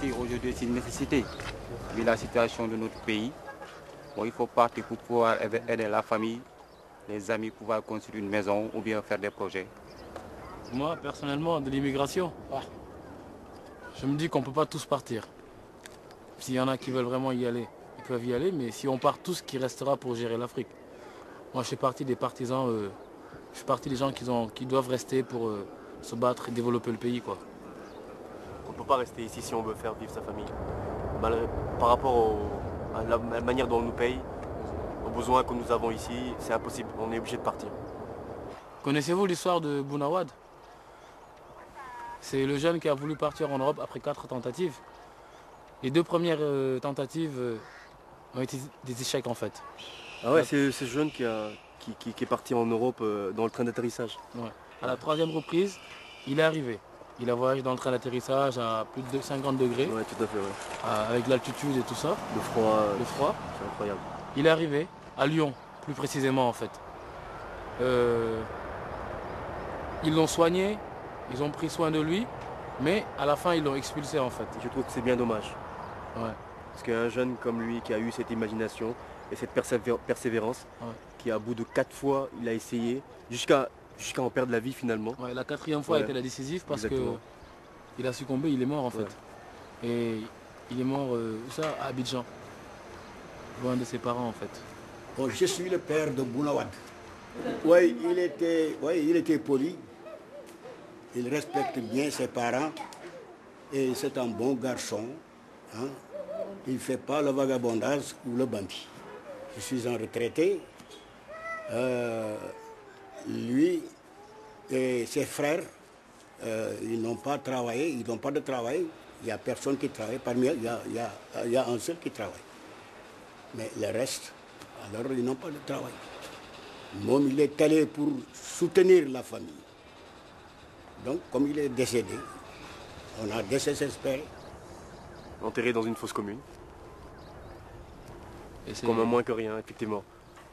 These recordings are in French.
partir aujourd'hui, c'est une nécessité. Vu la situation de notre pays, bon, il faut partir pour pouvoir aider la famille, les amis, pouvoir construire une maison ou bien faire des projets. Moi, personnellement, de l'immigration, je me dis qu'on ne peut pas tous partir. S'il y en a qui veulent vraiment y aller, ils peuvent y aller, mais si on part tous, qui restera pour gérer l'Afrique? Moi, je fais partie des partisans, je fais partie des gens qui doivent rester pour se battre et développer le pays, quoi. On ne peut pas rester ici si on veut faire vivre sa famille. Par rapport à la manière dont on nous paye, aux besoins que nous avons ici, c'est impossible, on est obligé de partir. Connaissez-vous l'histoire de Bouna Wade? C'est le jeune qui a voulu partir en Europe après 4 tentatives. Les 2 premières tentatives ont été des échecs en fait. Ah ouais, c'est ce jeune qui est parti en Europe dans le train d'atterrissage. Ouais. À la 3e reprise, il est arrivé. Il a voyagé dans le train d'atterrissage à plus de 50 degrés. Ouais, tout à fait, ouais. Avec l'altitude et tout ça. Le froid. Le froid. C'est incroyable. Il est arrivé à Lyon, plus précisément en fait. Ils l'ont soigné, ils ont pris soin de lui, mais à la fin ils l'ont expulsé en fait. Je trouve que c'est bien dommage. Ouais. Parce qu'un jeune comme lui qui a eu cette imagination et cette persévérance, Ouais. qui à bout de 4 fois, il a essayé, jusqu'à en perdre la vie finalement. Ouais, la 4e fois a été la décisive parce qu'il a succombé, il est mort en fait. Et il est mort où ça, à Abidjan, loin de ses parents en fait. Bon, je suis le père de Bouna Wade. Oui, il était poli. Il respecte bien ses parents. Et c'est un bon garçon. Hein. Il ne fait pas le vagabondage ou le bandit. Je suis un retraité. Lui et ses frères, ils n'ont pas travaillé, ils n'ont pas de travail. Il n'y a personne qui travaille. Parmi eux, il y a un seul qui travaille. Mais le reste, alors ils n'ont pas de travail. Moom, il est allé pour soutenir la famille. Donc, comme il est décédé, on a désespéré. Enterré dans une fosse commune. Comme un moins que rien, effectivement.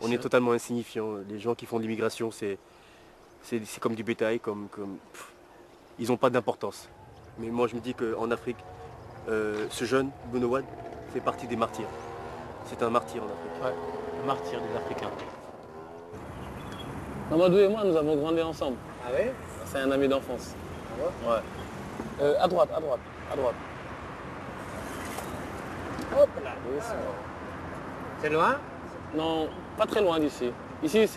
On est totalement insignifiants. Les gens qui font de l'immigration, c'est comme du bétail, ils n'ont pas d'importance. Mais moi je me dis qu'en Afrique, ce jeune, Bouna Wade, fait partie des martyrs. C'est un martyr en Afrique. Ouais, le martyr des Africains. Mamadou et moi, nous avons grandi ensemble. Ah oui? C'est un ami d'enfance. Ah ouais? Ouais. À droite. Hop là. C'est loin? Non, pas très loin d'ici. Ici,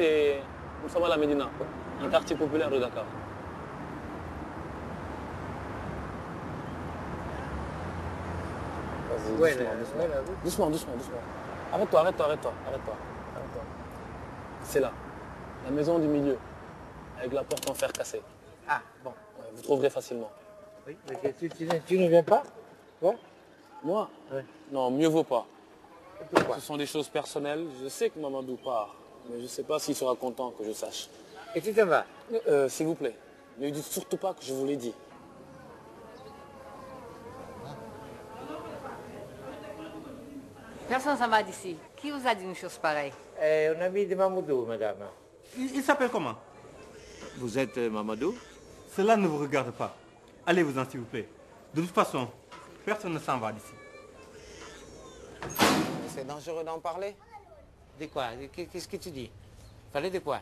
nous sommes à la Médina, un quartier populaire de Dakar. Ouais, Doucement. Arrête-toi. C'est là, la maison du milieu, avec la porte en fer cassé. Ah, bon. Ouais, vous trouverez facilement. Oui, mais tu ne viens pas? Bon? Moi? Ouais. Non, mieux vaut pas. Pourquoi? Ce sont des choses personnelles. Je sais que Mamadou part, mais je ne sais pas s'il sera content que je sache. Et tu t'en vas? S'il vous plaît, ne lui dites surtout pas que je vous l'ai dit. Personne s'en va d'ici. Qui vous a dit une chose pareille? Un ami de Mamadou, madame. Il s'appelle comment? Vous êtes Mamadou? Cela ne vous regarde pas. Allez-vous-en s'il vous plaît. De toute façon, personne ne s'en va d'ici. C'est dangereux d'en parler. De quoi? Qu'est-ce que tu dis? Parler de quoi?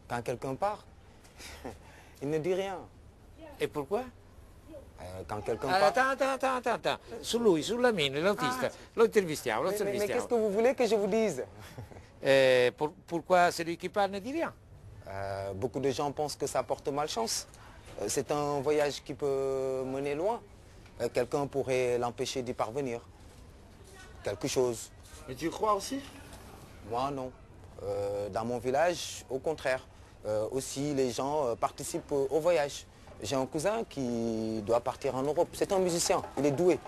Quand quelqu'un part, il ne dit rien. Et pourquoi? Quand quelqu'un part... Attends. Su lui, sulla mine, l'autista. Lo intervistiamo. Mais qu'est-ce que vous voulez que je vous dise? Pourquoi celui qui parle ne dit rien? Beaucoup de gens pensent que ça porte malchance. C'est un voyage qui peut mener loin. Quelqu'un pourrait l'empêcher d'y parvenir. Quelque chose. Mais tu crois aussi? Moi, non. Dans mon village, au contraire. Aussi, les gens participent au voyage. J'ai un cousin qui doit partir en Europe. C'est un musicien, il est doué.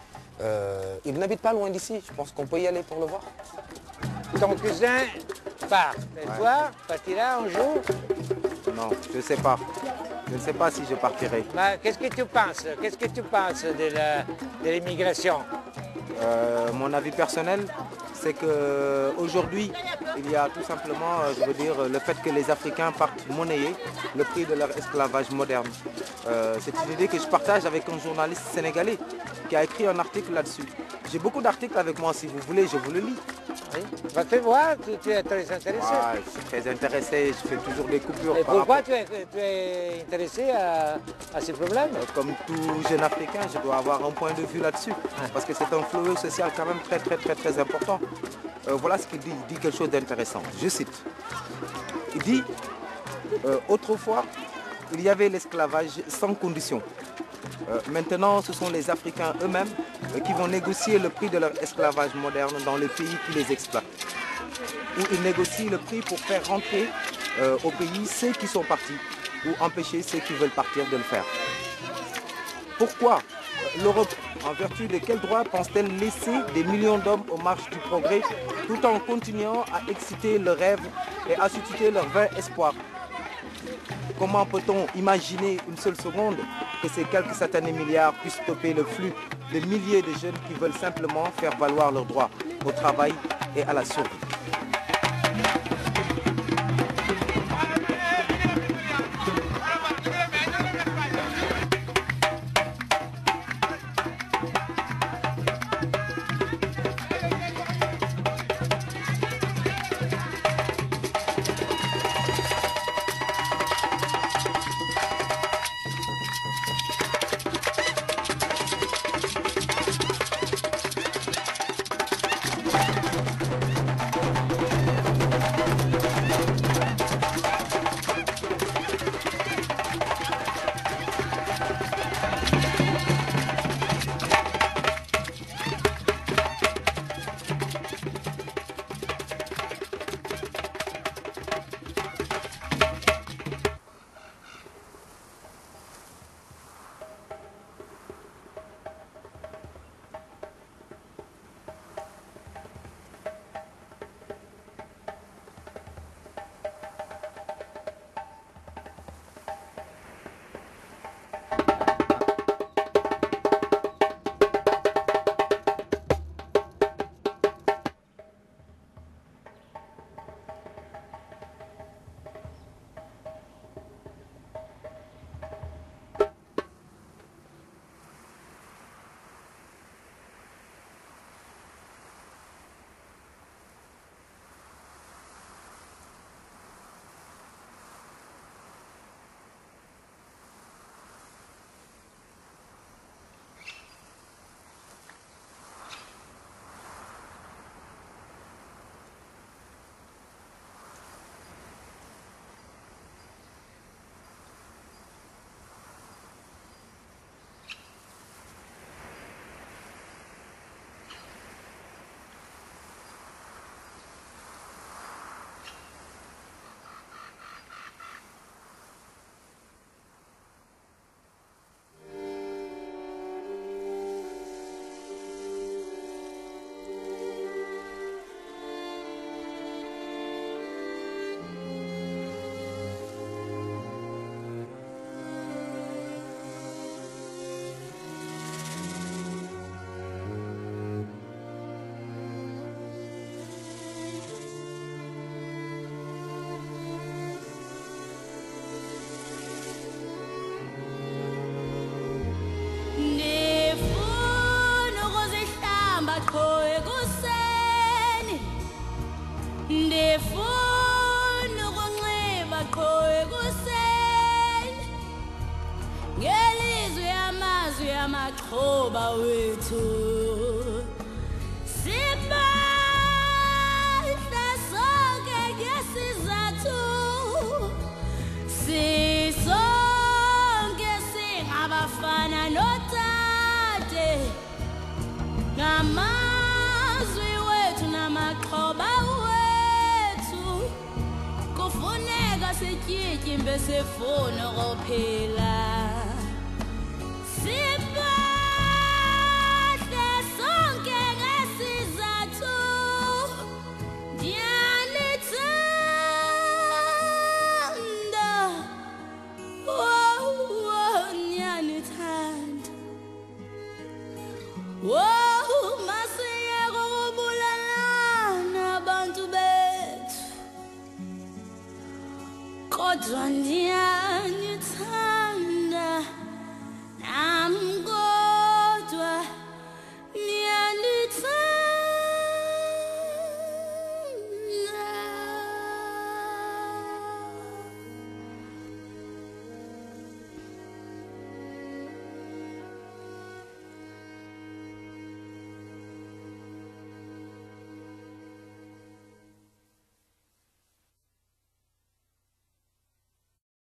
Il n'habite pas loin d'ici. Je pense qu'on peut y aller pour le voir. Ton cousin part. Et toi, partiras un jour? Non, je ne sais pas. Je ne sais pas si je partirai. Qu'est-ce que tu penses? Qu'est-ce que tu penses de l'immigration? Mon avis personnel, c'est qu'aujourd'hui, il y a tout simplement, je veux dire, le fait que les Africains partent monnayer le prix de leur esclavage moderne. C'est une idée que je partage avec un journaliste sénégalais qui a écrit un article là-dessus. J'ai beaucoup d'articles avec moi, si vous voulez, je vous le lis. Oui. Va te voir, tu es très intéressé. Ah, je suis très intéressé, je fais toujours des coupures. Et pourquoi tu es intéressé à ce problème? Comme tout jeune Africain, je dois avoir un point de vue là-dessus. Parce que c'est un fléau social quand même très important. Voilà ce qu'il dit. Il dit quelque chose d'intéressant. Je cite. Il dit, autrefois, il y avait l'esclavage sans condition. Maintenant, ce sont les Africains eux-mêmes qui vont négocier le prix de leur esclavage moderne dans les pays qui les exploitent. Où ils négocient le prix pour faire rentrer au pays ceux qui sont partis ou empêcher ceux qui veulent partir de le faire. Pourquoi l'Europe, en vertu de quel droit pense-t-elle laisser des millions d'hommes aux marches du progrès tout en continuant à exciter le rêve et à susciter leur vain espoir? Comment peut-on imaginer une seule seconde que ces quelques satanés milliards puissent stopper le flux de milliers de jeunes qui veulent simplement faire valoir leurs droits au travail et à la survie? Amaxhoba wethu sibahla sonke ngesizathu sisonke singabafana notate namazwi wethu namaxhoba wethu kufuneka sityikimbe sifuna ukuphila. Kodwa